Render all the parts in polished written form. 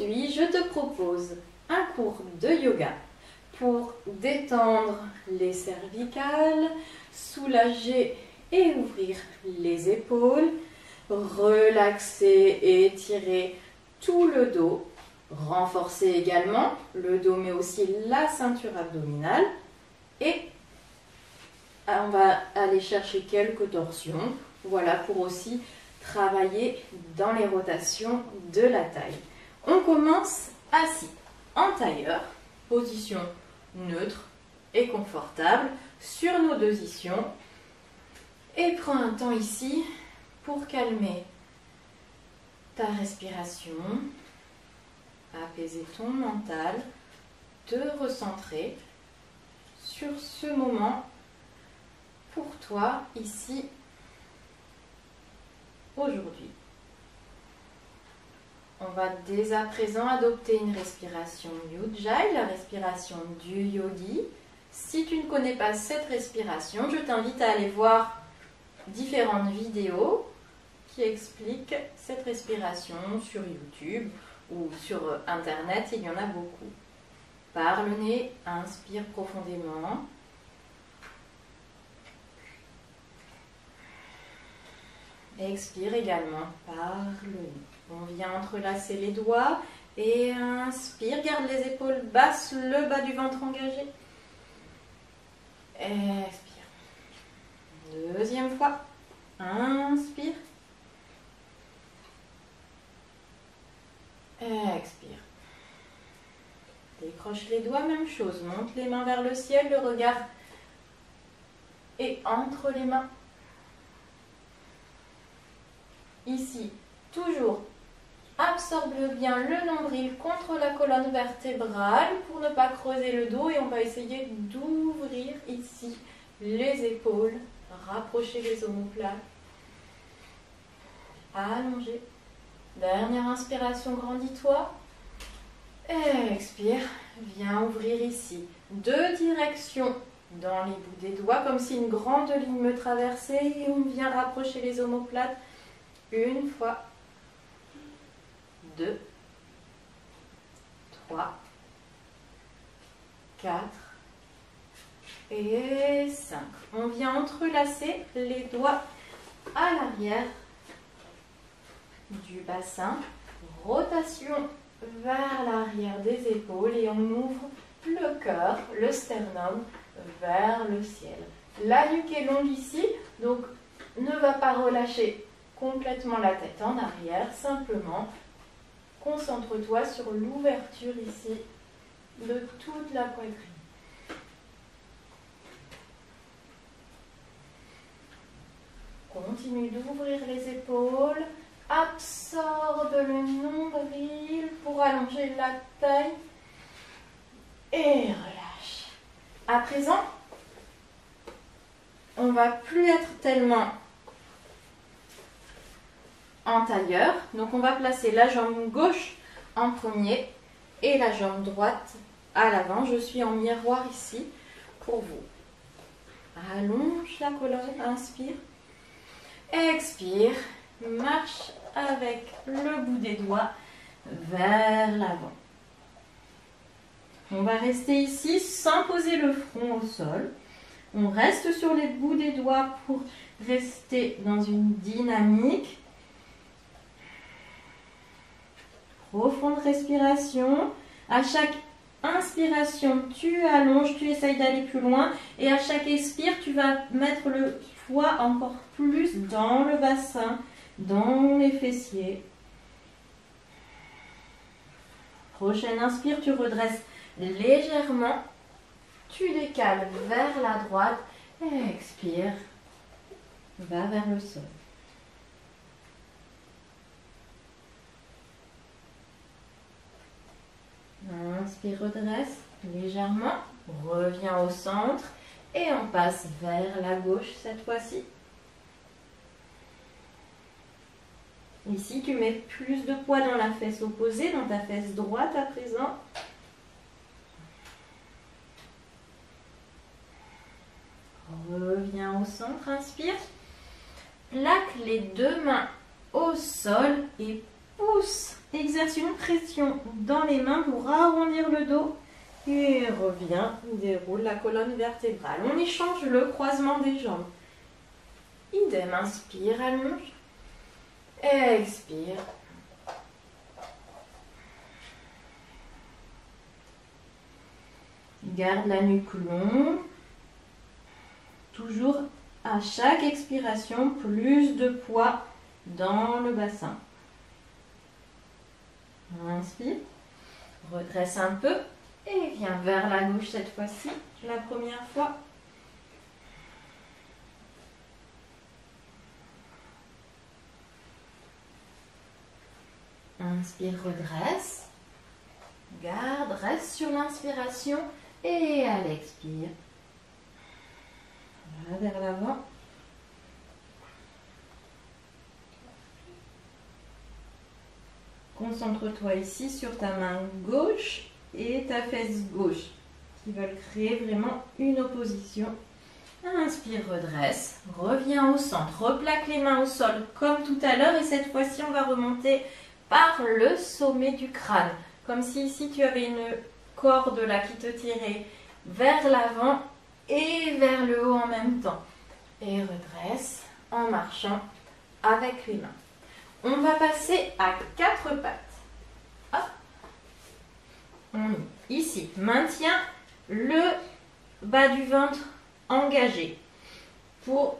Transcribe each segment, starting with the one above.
Aujourd'hui, je te propose un cours de yoga pour détendre les cervicales, soulager et ouvrir les épaules, relaxer et étirer tout le dos, renforcer également le dos mais aussi la ceinture abdominale et on va aller chercher quelques torsions, voilà, pour aussi travailler dans les rotations de la taille. On commence assis, en tailleur, position neutre et confortable sur nos deux ischions. Et prends un temps ici pour calmer ta respiration, apaiser ton mental, te recentrer sur ce moment pour toi ici aujourd'hui. On va dès à présent adopter une respiration Ujjayi, la respiration du yogi. Si tu ne connais pas cette respiration, je t'invite à aller voir différentes vidéos qui expliquent cette respiration sur YouTube ou sur Internet, il y en a beaucoup. Par le nez, inspire profondément. Expire également par le nez. On vient entrelacer les doigts et inspire, garde les épaules basses, le bas du ventre engagé. Expire. Deuxième fois. Inspire. Expire. Décroche les doigts, même chose. Monte les mains vers le ciel, le regard est entre les mains. Ici, toujours, absorbe bien le nombril contre la colonne vertébrale pour ne pas creuser le dos et on va essayer d'ouvrir ici les épaules, rapprocher les omoplates, allonger. Dernière inspiration, grandis-toi. Expire, viens ouvrir ici. Deux directions dans les bouts des doigts, comme si une grande ligne me traversait et on vient rapprocher les omoplates. Une fois, 2, 3, 4 et 5. On vient entrelacer les doigts à l'arrière du bassin. Rotation vers l'arrière des épaules et on ouvre le cœur, le sternum vers le ciel. La nuque est longue ici, donc ne va pas relâcher complètement la tête en arrière, simplement concentre-toi sur l'ouverture ici de toute la poitrine. Continue d'ouvrir les épaules, absorbe le nombril pour allonger la taille et relâche. À présent, on ne va plus être tellement en tailleur, donc on va placer la jambe gauche en premier et la jambe droite à l'avant. Je suis en miroir ici pour vous. Allonge la colonne, inspire, expire, marche avec le bout des doigts vers l'avant. On va rester ici sans poser le front au sol. On reste sur les bouts des doigts pour rester dans une dynamique. Profonde respiration. À chaque inspiration, tu allonges, tu essayes d'aller plus loin. Et à chaque expire, tu vas mettre le poids encore plus dans le bassin, dans les fessiers. Prochaine inspire, tu redresses légèrement. Tu décales vers la droite. Expire. Va vers le sol. Inspire, redresse légèrement, reviens au centre et on passe vers la gauche cette fois-ci. Ici, tu mets plus de poids dans la fesse opposée, dans ta fesse droite à présent. Reviens au centre, inspire. Plaque les deux mains au sol et pousse, exerce une pression dans les mains pour arrondir le dos. Et reviens, déroule la colonne vertébrale. On échange le croisement des jambes. Idem, inspire, allonge. Expire. Garde la nuque longue. Toujours à chaque expiration, plus de poids dans le bassin. Inspire. Redresse un peu et viens vers la gauche cette fois-ci. La première fois. Inspire, redresse. Garde, reste sur l'inspiration et à l'expire. Voilà, vers l'avant. Concentre-toi ici sur ta main gauche et ta fesse gauche qui veulent créer vraiment une opposition. Inspire, redresse. Reviens au centre. Replaque les mains au sol comme tout à l'heure et cette fois-ci on va remonter par le sommet du crâne. Comme si ici tu avais une corde là qui te tirait vers l'avant et vers le haut en même temps. Et redresse en marchant avec les mains. On va passer à 4 pattes. Hop. Ici, maintiens le bas du ventre engagé pour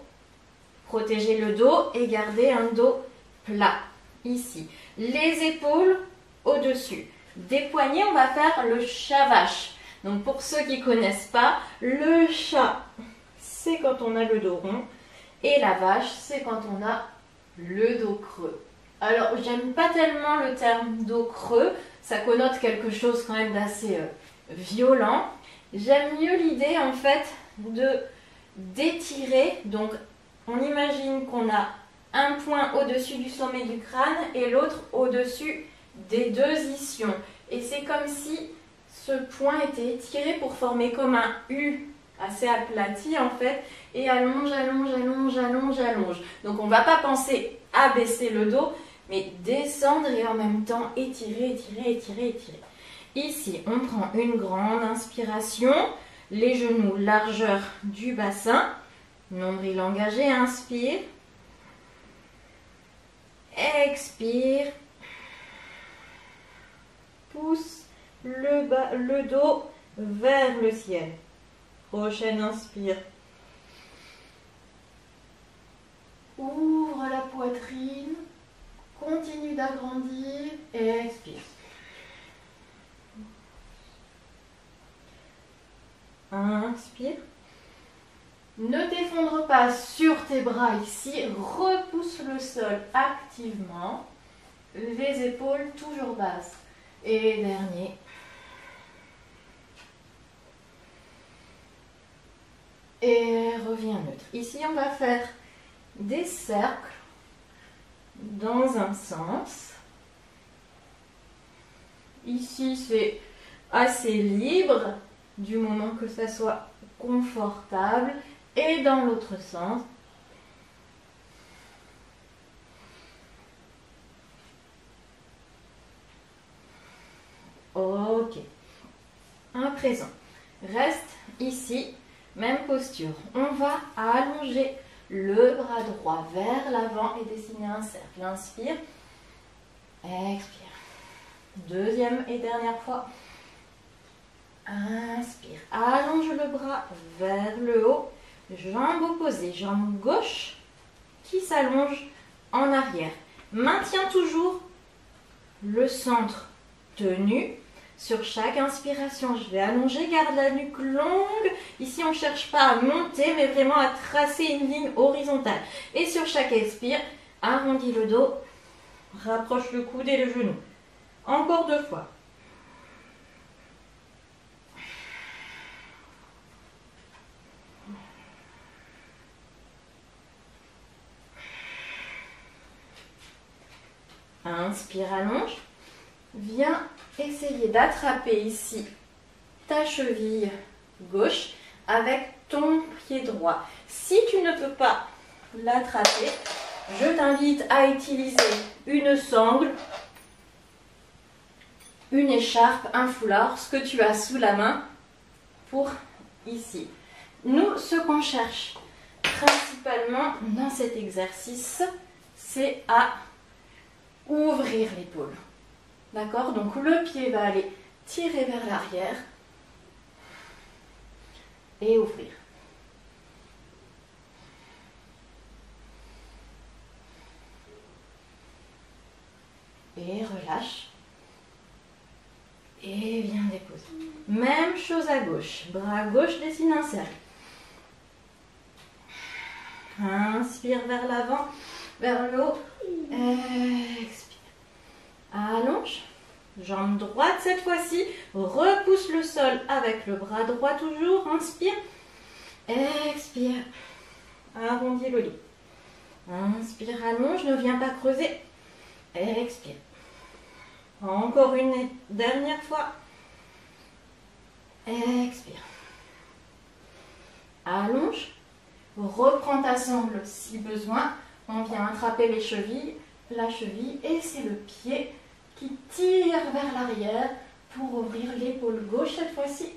protéger le dos et garder un dos plat. Ici, les épaules au-dessus. Des poignets, on va faire le chat vache. Donc pour ceux qui ne connaissent pas, le chat, c'est quand on a le dos rond et la vache, c'est quand on a le dos creux. Alors, j'aime pas tellement le terme dos creux, ça connote quelque chose quand même d'assez violent. J'aime mieux l'idée en fait d'étirer. Donc, on imagine qu'on a un point au-dessus du sommet du crâne et l'autre au-dessus des deux ischions. Et c'est comme si ce point était étiré pour former comme un U assez aplati en fait. Et allonge, allonge, allonge, allonge, allonge. Donc, on ne va pas penser à baisser le dos, mais descendre et en même temps étirer, étirer, étirer, étirer. Ici, on prend une grande inspiration, les genoux largeur du bassin, nombril engagé, inspire, expire, pousse le dos vers le ciel. Prochaine inspire. Ouvre la poitrine. Continue d'agrandir et expire. Inspire. Ne t'effondre pas sur tes bras ici. Repousse le sol activement. Les épaules toujours basses. Et dernier. Et reviens neutre. Ici, on va faire des cercles dans un sens. Ici, c'est assez libre du moment que ça soit confortable. Et dans l'autre sens. Ok. À présent, reste ici, même posture. On va allonger le bras droit vers l'avant et dessiner un cercle. Inspire. Expire. Deuxième et dernière fois. Inspire. Allonge le bras vers le haut. Jambe opposée. Jambe gauche qui s'allonge en arrière. Maintiens toujours le centre tenu. Sur chaque inspiration, je vais allonger, garde la nuque longue. Ici, on ne cherche pas à monter, mais vraiment à tracer une ligne horizontale. Et sur chaque expire, arrondis le dos, rapproche le coude et le genou. Encore 2 fois. Inspire, allonge. Viens essayer d'attraper ici ta cheville gauche avec ton pied droit. Si tu ne peux pas l'attraper, je t'invite à utiliser une sangle une écharpe, un foulard, ce que tu as sous la main pour ici. Nous, ce qu'on cherche principalement dans cet exercice, c'est à ouvrir l'épaule. D'accord? Donc le pied va aller tirer vers l'arrière et ouvrir. Et relâche. Et viens déposer. Même chose à gauche. Bras gauche dessine un cercle. Inspire vers l'avant, vers le haut. Expire. Allonge. Jambe droite cette fois-ci. Repousse le sol avec le bras droit toujours. Inspire. Expire. Arrondis le dos. Inspire, allonge. Ne viens pas creuser. Expire. Encore une dernière fois. Expire. Allonge. Reprends ta sangle si besoin. On vient attraper les chevilles, la cheville et c'est le pied qui tire vers l'arrière pour ouvrir l'épaule gauche cette fois-ci.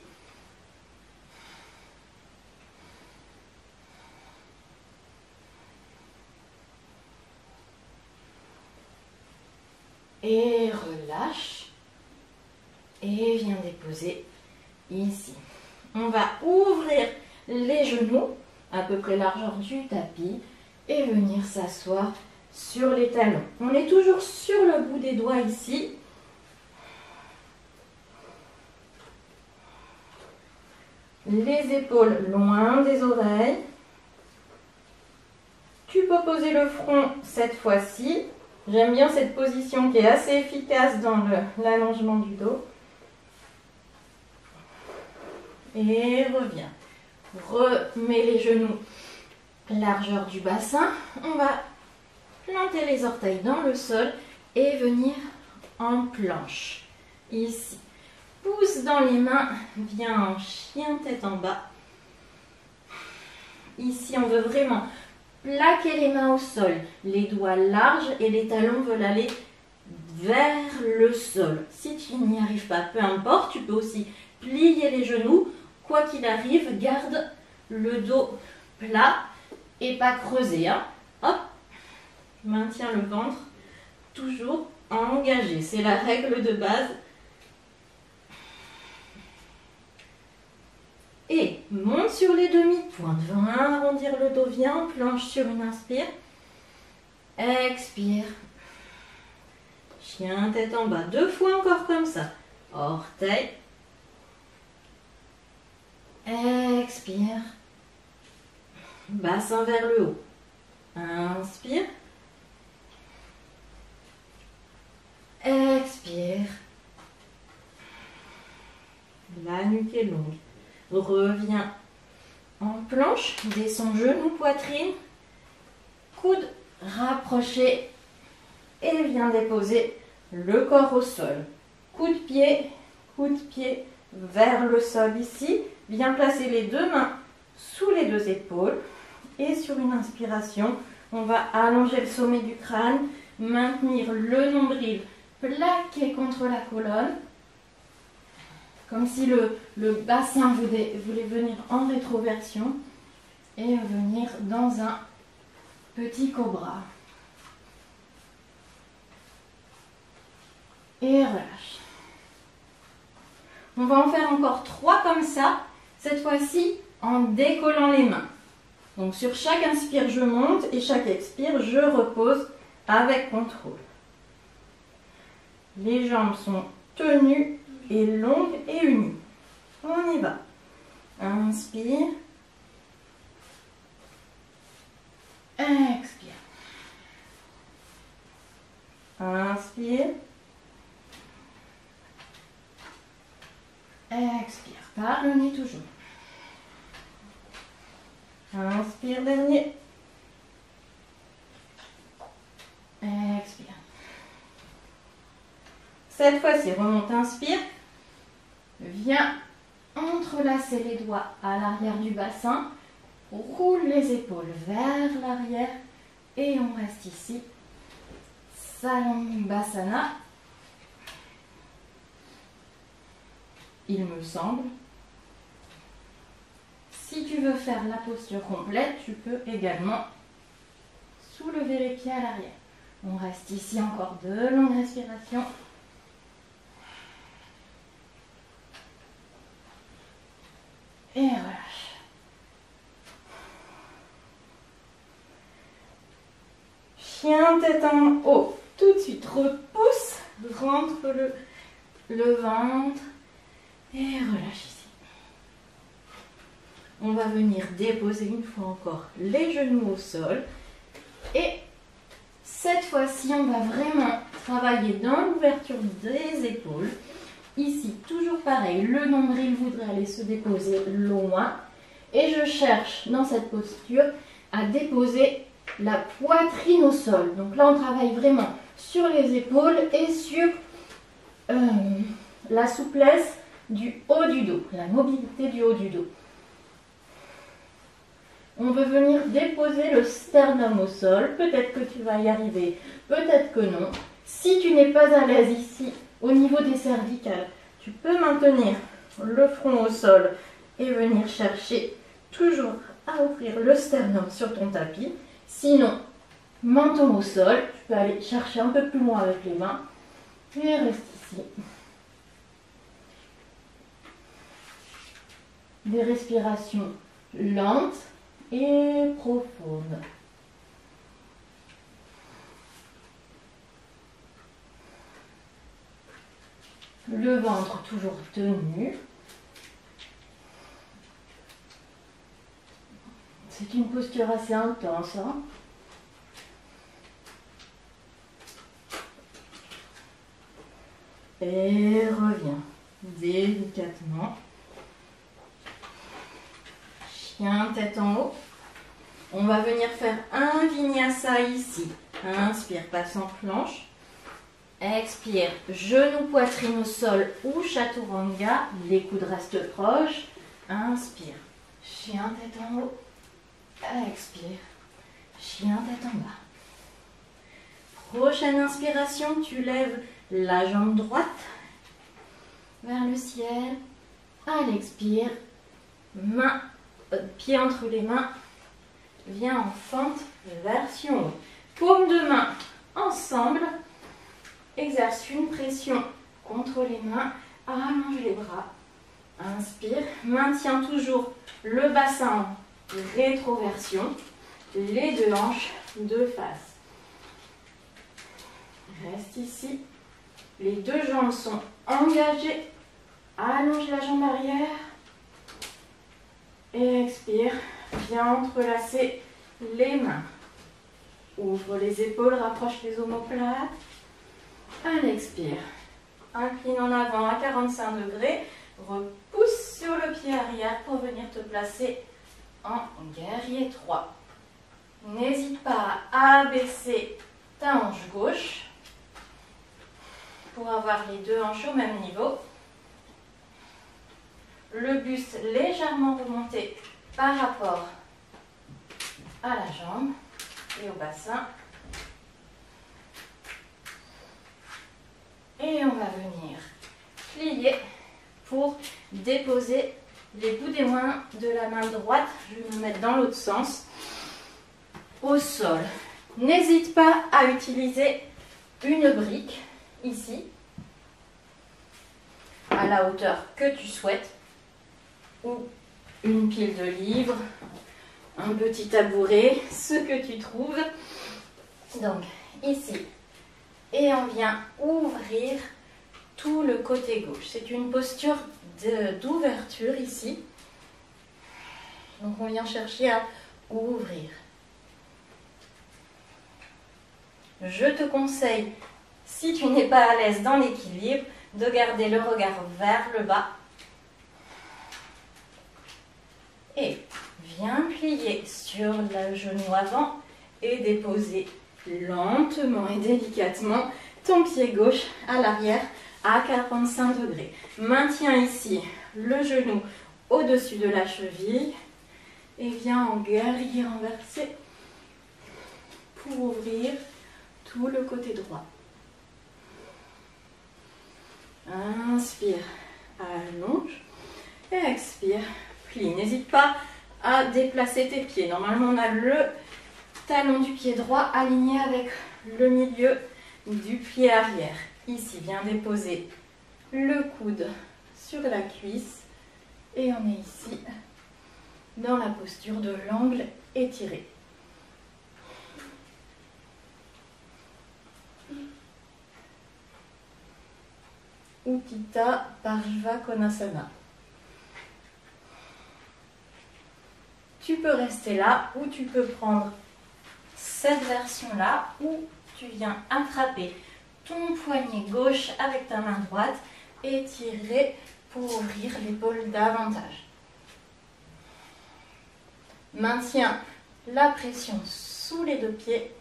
Et relâche. Et viens déposer ici. On va ouvrir les genoux, à peu près largeur du tapis, et venir s'asseoir sur les talons. On est toujours sur le bout des doigts ici. Les épaules loin des oreilles. Tu peux poser le front cette fois-ci. J'aime bien cette position qui est assez efficace dans l'allongement du dos. Et reviens. Remets les genoux largeur du bassin. On va planter les orteils dans le sol et venir en planche. Ici. Pouce dans les mains. Viens en chien tête en bas. Ici, on veut vraiment plaquer les mains au sol. Les doigts larges et les talons veulent aller vers le sol. Si tu n'y arrives pas, peu importe, tu peux aussi plier les genoux. Quoi qu'il arrive, garde le dos plat et pas creusé. Hein. Hop, maintiens le ventre toujours engagé. C'est la règle de base. Et monte sur les demi-pointes. Viens arrondir le dos. Viens en planche sur une inspire. Expire. Chien tête en bas. 2 fois encore comme ça. Orteil. Expire. Bassin vers le haut. Inspire. Expire. La nuque est longue. Reviens en planche. Descends genou, poitrine. Coude rapproché. Et viens déposer le corps au sol. Coup de pied vers le sol ici. Viens placer les 2 mains sous les 2 épaules. Et sur une inspiration, on va allonger le sommet du crâne, maintenir le nombril plaqué contre la colonne, comme si le bassin voulait venir en rétroversion et venir dans un petit cobra. Et relâche. On va en faire encore 3 comme ça, cette fois-ci en décollant les mains. Donc sur chaque inspire, je monte et chaque expire, je repose avec contrôle. Les jambes sont tenues et longues et unies. On y va. Inspire. Expire. Inspire. Expire. Par le nez toujours. Inspire, dernier. Expire. Cette fois-ci, remonte, inspire. Viens entrelacer les doigts à l'arrière du bassin. Roule les épaules vers l'arrière. Et on reste ici. Salangbasana. il me semble. Si tu veux faire la posture complète, tu peux également soulever les pieds à l'arrière. On reste ici encore de longues respirations. Et relâche. Chien tête en haut. Tout de suite, repousse, rentre le ventre et relâche ici. On va venir déposer une fois encore les genoux au sol. Et cette fois-ci, on va vraiment travailler dans l'ouverture des épaules. Ici, toujours pareil, le nombril voudrait aller se déposer loin. Et je cherche dans cette posture à déposer la poitrine au sol. Donc là, on travaille vraiment sur les épaules et sur la souplesse du haut du dos, la mobilité du haut du dos. On veut venir déposer le sternum au sol. Peut-être que tu vas y arriver, peut-être que non. Si tu n'es pas à l'aise ici, au niveau des cervicales, tu peux maintenir le front au sol et venir chercher toujours à ouvrir le sternum sur ton tapis. Sinon, menton au sol, tu peux aller chercher un peu plus loin avec les mains et reste ici. Des respirations lentes et profondes. Le ventre toujours tenu. C'est une posture assez intense, hein? Et reviens délicatement. Chien tête en haut. On va venir faire un vinyasa ici. Inspire, passe en planche. Expire, genou, poitrine au sol ou chaturanga. Les coudes restent proches. Inspire, chien tête en haut. Expire, chien tête en bas. Prochaine inspiration, tu lèves la jambe droite vers le ciel. À l'expire, pied entre les mains. Viens en fente, version haut. Paume de main ensemble. Exerce une pression contre les mains. Allonge les bras. Inspire. Maintiens toujours le bassin en rétroversion. Les deux hanches de face. Reste ici. Les deux jambes sont engagées. Allonge la jambe arrière. Et expire. Viens entrelacer les mains. Ouvre les épaules, rapproche les omoplates. À l'expire. Incline en avant à 45 degrés. Repousse sur le pied arrière pour venir te placer en guerrier 3. N'hésite pas à abaisser ta hanche gauche pour avoir les deux hanches au même niveau. Le buste légèrement remonté par rapport à la jambe et au bassin. Et on va venir plier pour déposer les bouts des mains de la main droite. Je vais me mettre dans l'autre sens. Au sol. N'hésite pas à utiliser une brique ici, à la hauteur que tu souhaites, ou une pile de livres, un petit tabouret, ce que tu trouves. Donc ici, et on vient ouvrir tout le côté gauche. C'est une posture d'ouverture ici. Donc on vient chercher à ouvrir. Je te conseille, si tu n'es pas à l'aise dans l'équilibre, de garder le regard vers le bas. Et viens plier sur le genou avant et déposer lentement et délicatement ton pied gauche à l'arrière à 45 degrés. Maintiens ici le genou au-dessus de la cheville et viens en guerrier renversé pour ouvrir tout le côté droit. Inspire, allonge. Expire, plie. N'hésite pas à déplacer tes pieds. Normalement, on a le talon du pied droit aligné avec le milieu du pied arrière. Ici, viens déposer le coude sur la cuisse et on est ici dans la posture de l'angle étiré. Utthita Parshva Konasana. Tu peux rester là ou tu peux prendre cette version-là où tu viens attraper ton poignet gauche avec ta main droite et tirer pour ouvrir l'épaule davantage. Maintiens la pression sous les deux pieds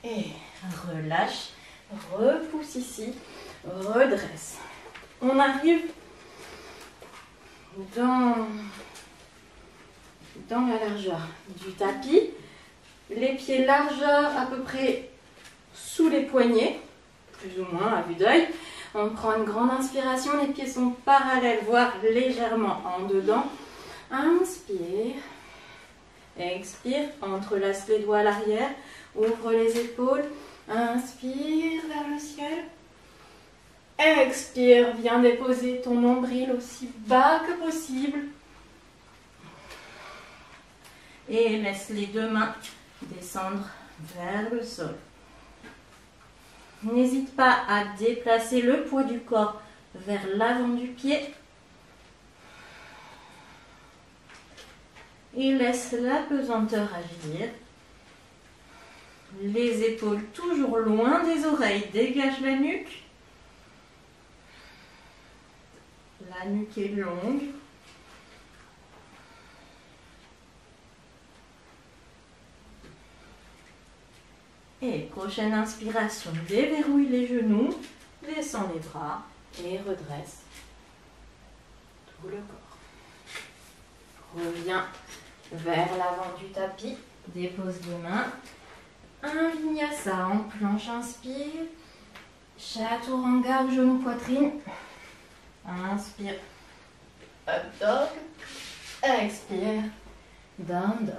et relâche, repousse ici, redresse. On arrive dans la largeur du tapis, les pieds largeur à peu près sous les poignets, plus ou moins à vue d'œil. On prend une grande inspiration, les pieds sont parallèles, voire légèrement en dedans. Inspire, expire, entrelace les doigts à l'arrière, ouvre les épaules, inspire vers le ciel. Expire, viens déposer ton nombril aussi bas que possible. Et laisse les deux mains descendre vers le sol. N'hésite pas à déplacer le poids du corps vers l'avant du pied. Et laisse la pesanteur agir. Les épaules toujours loin des oreilles, dégage la nuque. La nuque est longue. Et prochaine inspiration, déverrouille les genoux, descends les bras et redresse tout le corps. Reviens vers l'avant du tapis, dépose les mains. Un vinyasa en planche, inspire. Chaturanga ou genou poitrine. Inspire, up dog. Expire, down dog.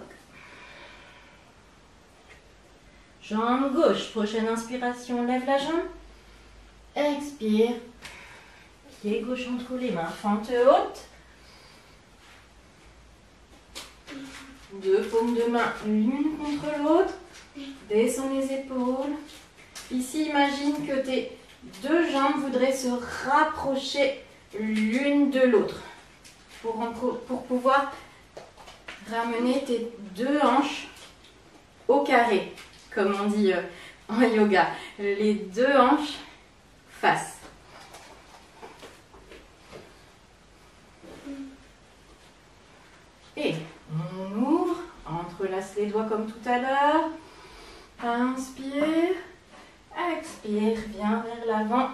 Jambe gauche, prochaine inspiration, lève la jambe. Expire, pied gauche entre les mains, fente haute. Deux paumes de main l'une contre l'autre. Descends les épaules. Ici, imagine que tes deux jambes voudraient se rapprocher l'une de l'autre. Pour pouvoir ramener tes deux hanches au carré, comme on dit en yoga. Les deux hanches face. Et on ouvre, entrelace les doigts comme tout à l'heure. Inspire, expire, viens vers l'avant.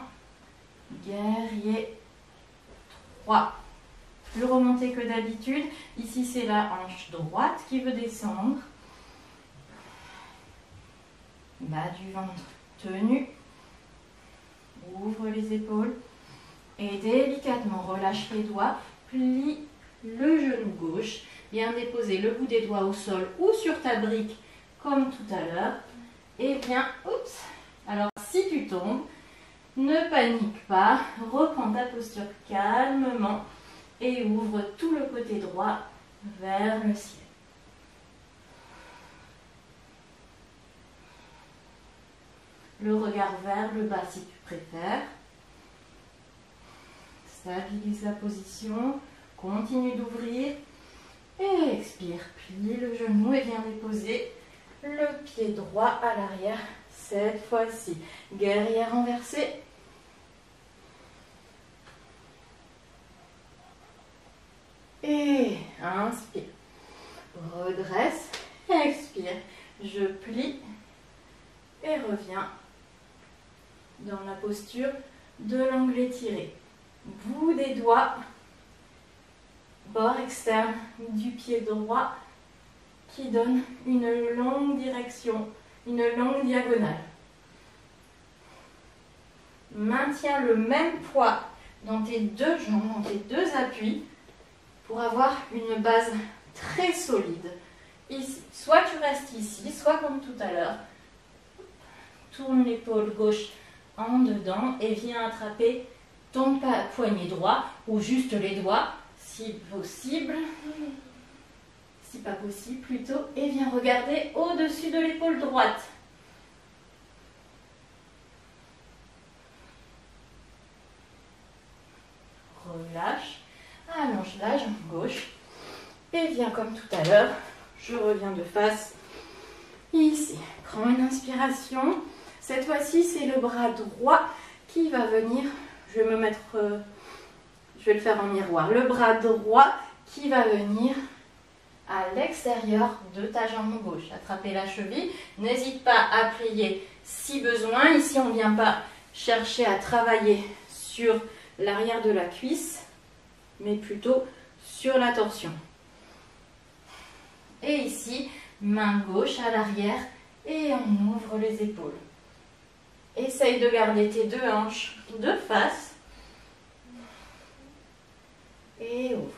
Guerrier 3. Plus remonté que d'habitude. Ici, c'est la hanche droite qui veut descendre. Bas du ventre tenu. Ouvre les épaules. Et délicatement, relâche les doigts. Plie le genou gauche. Viens déposer le bout des doigts au sol ou sur ta brique, comme tout à l'heure. Et viens, oups. Alors, si tu tombes, ne panique pas. Reprends ta posture calmement. Et ouvre tout le côté droit vers le ciel. Le regard vers le bas si tu préfères. Stabilise la position. Continue d'ouvrir. Et expire. Plie le genou et viens déposer le pied droit à l'arrière. Cette fois-ci, guerrière renversée. Et inspire, redresse, expire, je plie et reviens dans la posture de l'angle étiré. Bout des doigts, bord externe du pied droit qui donne une longue direction, une longue diagonale. Maintiens le même poids dans tes deux jambes, dans tes deux appuis, pour avoir une base très solide. Ici, soit tu restes ici, soit comme tout à l'heure, tourne l'épaule gauche en dedans et viens attraper ton poignet droit ou juste les doigts, si possible, si pas possible plutôt, et viens regarder au-dessus de l'épaule droite. Relâche, allonge la jambe gauche et viens comme tout à l'heure, je reviens de face ici. Prends une inspiration, cette fois-ci c'est le bras droit qui va venir, je vais le faire en miroir, le bras droit qui va venir à l'extérieur de ta jambe gauche, attraper la cheville, n'hésite pas à plier si besoin, ici on ne vient pas chercher à travailler sur l'arrière de la cuisse, mais plutôt sur la torsion. Et ici, main gauche à l'arrière et on ouvre les épaules. Essaye de garder tes deux hanches de face et ouvre.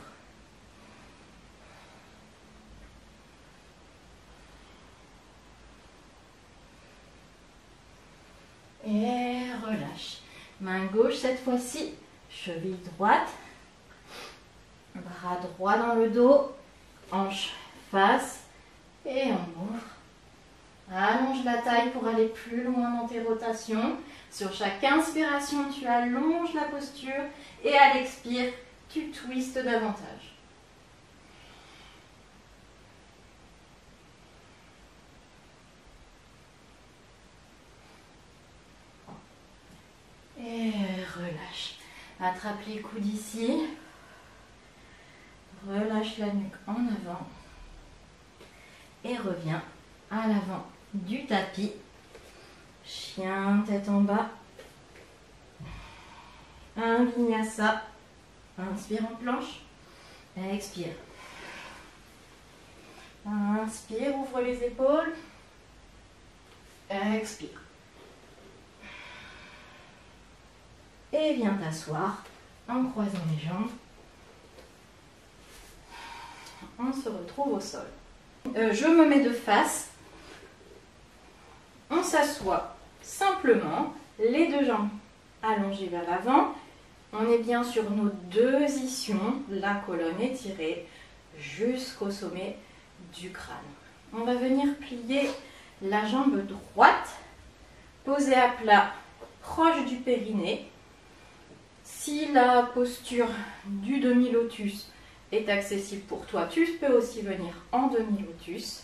Et relâche. Main gauche cette fois-ci, cheville droite, bras droit dans le dos, hanche face et on ouvre. Allonge la taille pour aller plus loin dans tes rotations. Sur chaque inspiration, tu allonges la posture et à l'expire, tu twistes davantage. Et relâche. Attrape les coudes ici. Relâche la nuque en avant. Et reviens à l'avant du tapis. Chien, tête en bas. Un vinyasa. Inspire en planche. Expire. Inspire, ouvre les épaules. Expire. Et viens t'asseoir en croisant les jambes. On se retrouve au sol. Je me mets de face. On s'assoit simplement, les deux jambes allongées vers l'avant. On est bien sur nos deux ischions, la colonne étirée jusqu'au sommet du crâne. On va venir plier la jambe droite, poser à plat, proche du périnée. Si la posture du demi-lotus est accessible pour toi, tu peux aussi venir en demi-lotus.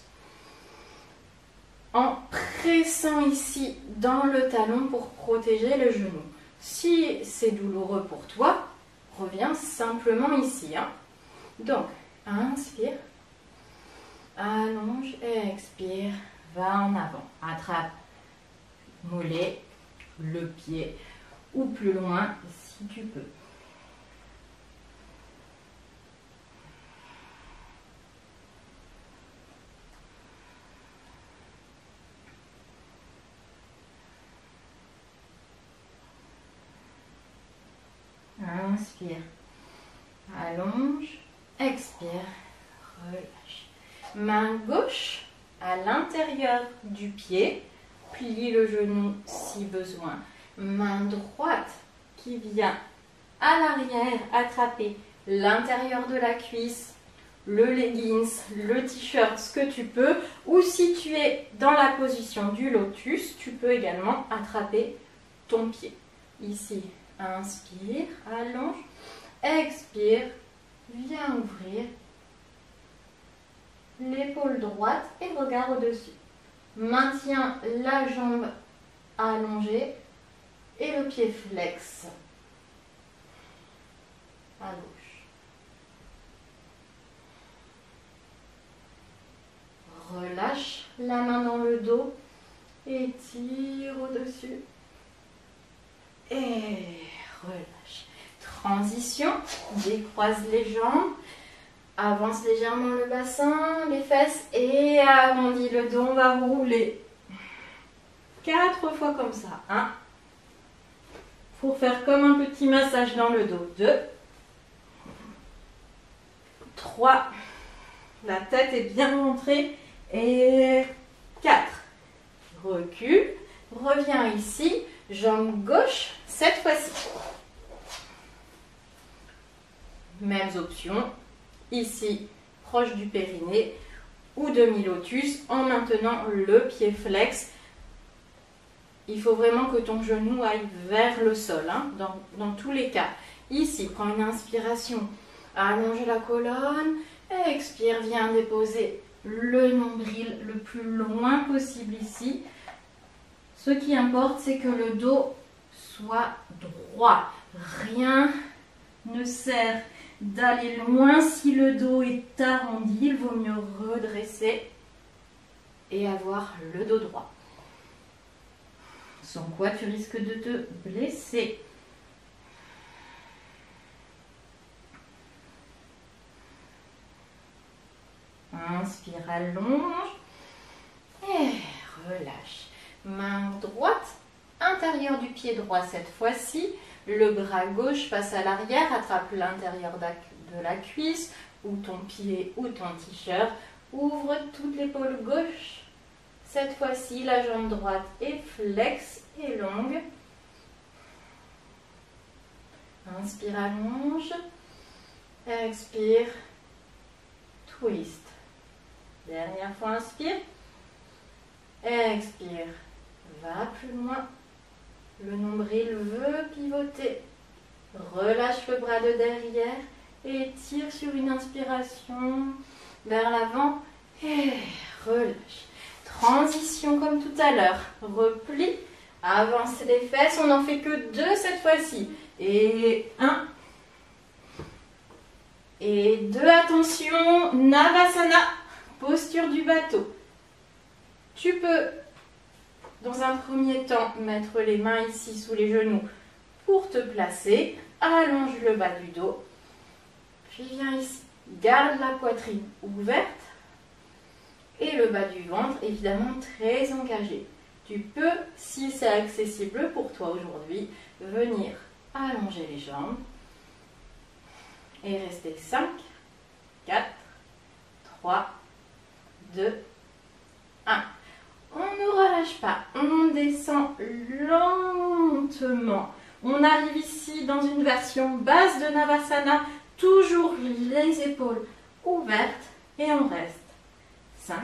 En pressant ici dans le talon pour protéger le genou. Si c'est douloureux pour toi, reviens simplement ici. Donc, inspire, allonge et expire, va en avant. Attrape mollet, le pied ou plus loin si tu peux. Inspire, allonge, expire, relâche. Main gauche à l'intérieur du pied, plie le genou si besoin. Main droite qui vient à l'arrière attraper l'intérieur de la cuisse, le leggings, le t-shirt, ce que tu peux. Ou si tu es dans la position du lotus, tu peux également attraper ton pied. Ici, inspire, allonge, expire, viens ouvrir l'épaule droite et regarde au-dessus. Maintiens la jambe allongée et le pied flex à gauche. Relâche la main dans le dos et tire au-dessus. Et relâche. Transition, décroise les jambes, avance légèrement le bassin, les fesses et arrondis le dos, on va rouler. 4 fois comme ça. 1, pour faire comme un petit massage dans le dos. 2, 3, la tête est bien rentrée, et 4, recule, reviens ici, jambe gauche, cette fois-ci. Mêmes options, ici, proche du périnée ou demi-lotus, en maintenant le pied flex. Il faut vraiment que ton genou aille vers le sol, hein, dans tous les cas. Ici, prends une inspiration, allonge la colonne, expire, viens déposer le nombril le plus loin possible ici. Ce qui importe, c'est que le dos soit droit. Rien ne sert d'aller loin si le dos est arrondi. Il vaut mieux redresser et avoir le dos droit. Sans quoi tu risques de te blesser. Inspire, allonge et relâche. Main droite, intérieur du pied droit cette fois-ci. Le bras gauche passe à l'arrière, attrape l'intérieur de la cuisse ou ton pied ou ton t-shirt. Ouvre toute l'épaule gauche. Cette fois-ci, la jambe droite est flex et longue. Inspire, allonge. Expire, twist. Dernière fois, inspire. Expire, va plus loin. Le nombril veut pivoter. Relâche le bras de derrière et tire sur une inspiration vers l'avant et relâche. Transition comme tout à l'heure. Repli, avance les fesses. On n'en fait que 2 cette fois-ci. Et 1. Et 2. Attention, Navasana, posture du bateau. Tu peux, dans un premier temps, mettre les mains ici sous les genoux pour te placer. Allonge le bas du dos. Puis viens ici. Garde la poitrine ouverte. Et le bas du ventre, évidemment, très engagé. Tu peux, si c'est accessible pour toi aujourd'hui, venir allonger les jambes. Et rester 5, 4, 3, 2, 1. On ne relâche pas, on descend lentement. On arrive ici dans une version basse de Navasana, toujours les épaules ouvertes et on reste. 5,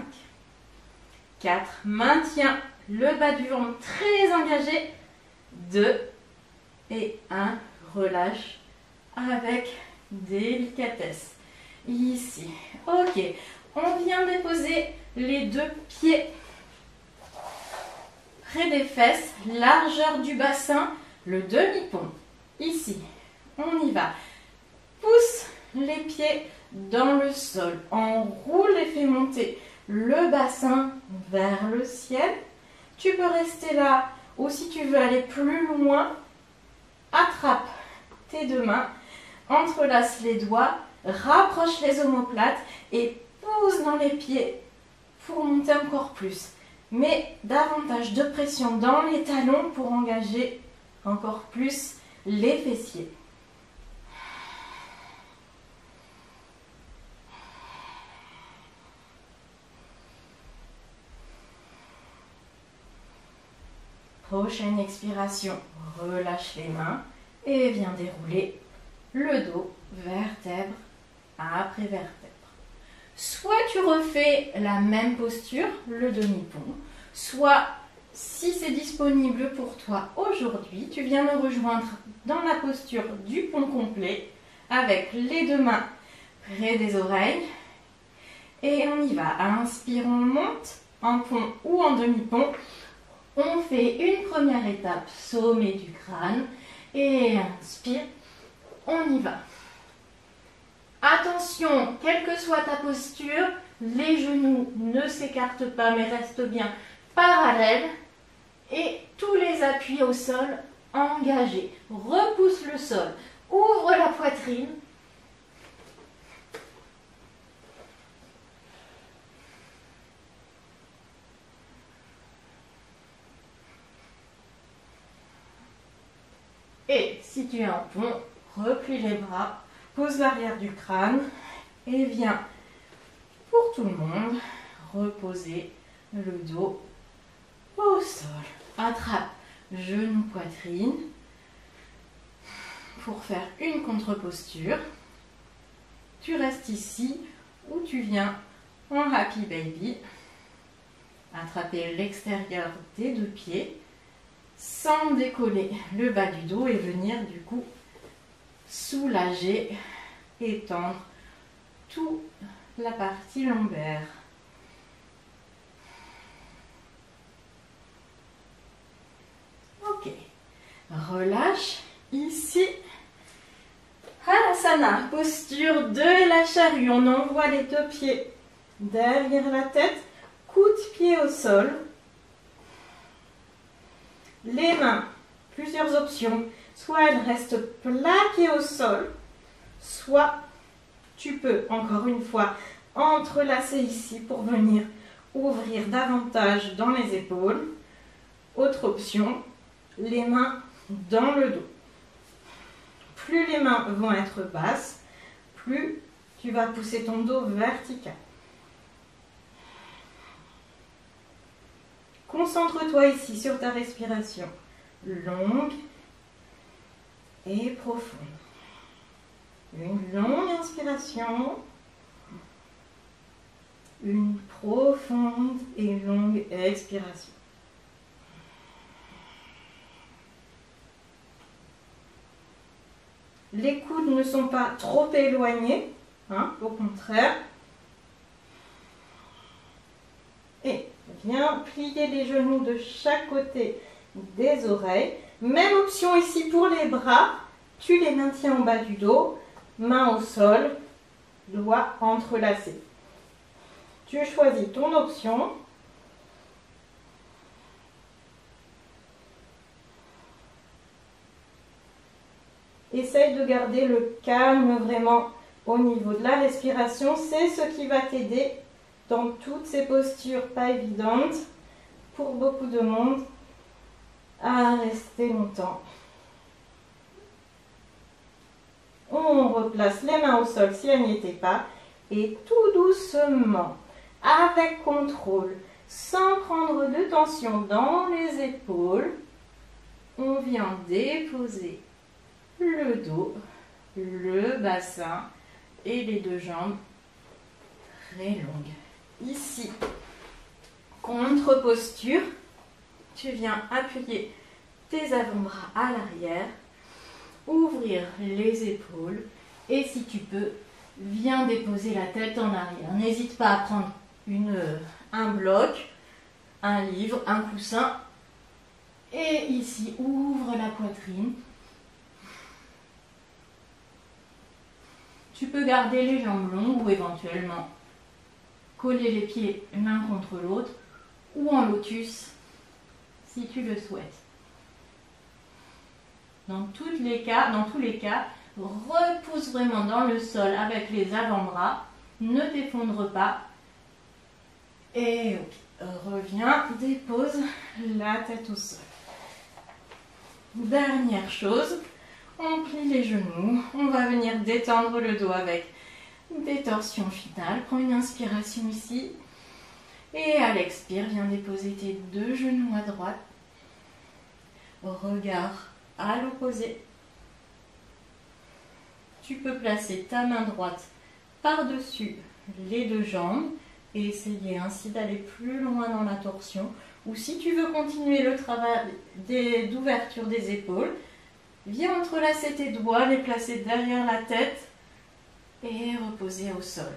4, maintiens le bas du ventre très engagé. 2 et 1, relâche avec délicatesse. Ici, ok, on vient déposer les 2 pieds près des fesses, largeur du bassin, le demi-pont. Ici, on y va. Pousse les pieds dans le sol, enroule et fais monter le bassin vers le ciel. Tu peux rester là ou si tu veux aller plus loin, attrape tes 2 mains, entrelace les doigts, rapproche les omoplates et pousse dans les pieds pour monter encore plus. Mets davantage de pression dans les talons pour engager encore plus les fessiers. Prochaine expiration, relâche les mains et viens dérouler le dos, vertèbre après vertèbre. Soit tu refais la même posture, le demi-pont, soit si c'est disponible pour toi aujourd'hui, tu viens me rejoindre dans la posture du pont complet avec les 2 mains près des oreilles. Et on y va. Inspire, on monte en pont ou en demi-pont. On fait une première étape, sommet du crâne. Et inspire, on y va. Attention, quelle que soit ta posture, les genoux ne s'écartent pas mais restent bien parallèles. Et tous les appuis au sol engagés. Repousse le sol, ouvre la poitrine. Et Si tu es en pont, replie les bras, pose l'arrière du crâne et viens, pour tout le monde, reposer le dos au sol. Attrape genou, poitrine pour faire une contre-posture. Tu restes ici ou tu viens en Happy Baby. Attraper l'extérieur des deux pieds sans décoller le bas du dos et venir du coup soulager, étendre toute la partie lombaire. Ok, relâche ici. Halasana, posture de la charrue. On envoie les deux pieds derrière la tête, coup de pied au sol. Les mains, plusieurs options. Soit elles restent plaquées au sol, soit tu peux, encore une fois, entrelacer ici pour venir ouvrir davantage dans les épaules. Autre option, les mains dans le dos. Plus les mains vont être basses, plus tu vas pousser ton dos vertical. Concentre-toi ici sur ta respiration longue et profonde. Une longue inspiration, une profonde et longue expiration. Les coudes ne sont pas trop éloignés, au contraire. Et viens plier les genoux de chaque côté des oreilles. Même option ici pour les bras. Tu les maintiens en bas du dos, main au sol, doigts entrelacés. Tu choisis ton option. Essaye de garder le calme vraiment au niveau de la respiration. C'est ce qui va t'aider dans toutes ces postures pas évidentes pour beaucoup de monde à rester longtemps. On replace les mains au sol si elles n'y étaient pas et tout doucement, avec contrôle, sans prendre de tension dans les épaules, on vient déposer le dos, le bassin et les deux jambes très longues. Ici, contre-posture, tu viens appuyer tes avant-bras à l'arrière, ouvrir les épaules et si tu peux, viens déposer la tête en arrière. N'hésite pas à prendre un bloc, un livre, un coussin et ici, ouvre la poitrine. Tu peux garder les jambes longues ou éventuellement coller les pieds l'un contre l'autre ou en lotus si tu le souhaites. Dans tous les cas, repousse vraiment dans le sol avec les avant-bras, ne t'effondre pas. Et reviens, dépose la tête au sol. Dernière chose, on plie les genoux, on va venir détendre le dos avec des torsions finales. Prends une inspiration ici et à l'expire, viens déposer tes deux genoux à droite. Regard à l'opposé. Tu peux placer ta main droite par-dessus les deux jambes et essayer ainsi d'aller plus loin dans la torsion. Ou si tu veux continuer le travail d'ouverture des épaules, viens entrelacer tes doigts, les placer derrière la tête et reposer au sol.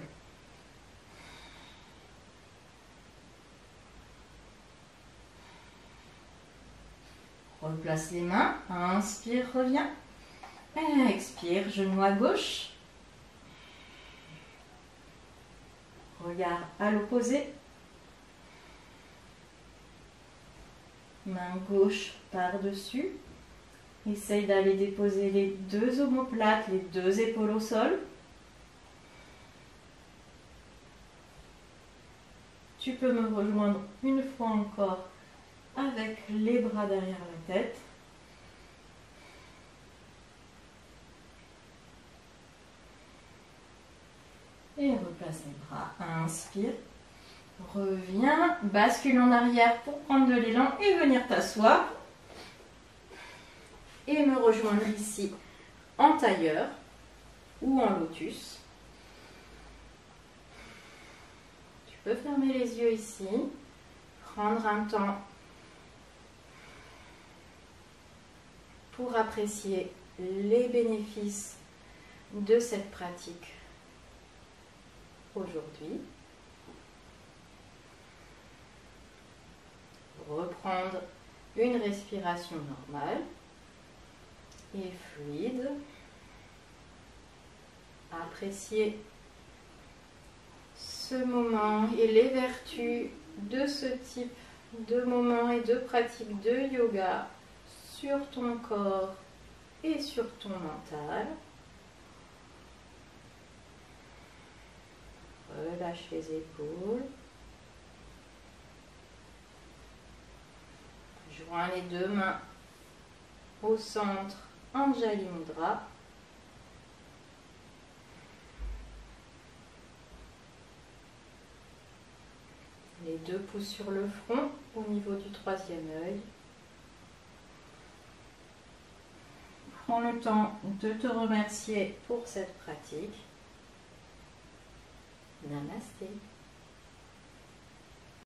Replace les mains, inspire, reviens. Expire, genou à gauche. Regard à l'opposé. Main gauche par-dessus. Essaye d'aller déposer les deux omoplates, les deux épaules au sol. Tu peux me rejoindre une fois encore avec les bras derrière la tête. Et replace les bras. Inspire. Reviens. Bascule en arrière pour prendre de l'élan et venir t'asseoir. Et me rejoindre ici en tailleur ou en lotus. Tu peux fermer les yeux ici. Prendre un temps pour apprécier les bénéfices de cette pratique aujourd'hui. Reprendre une respiration normale et fluide. Apprécier ce moment et les vertus de ce type de moment et de pratique de yoga sur ton corps et sur ton mental. Relâche les épaules. Joins les deux mains au centre, Anjali Mudra. Les deux pouces sur le front au niveau du troisième œil. Prends le temps de te remercier pour cette pratique. Namasté.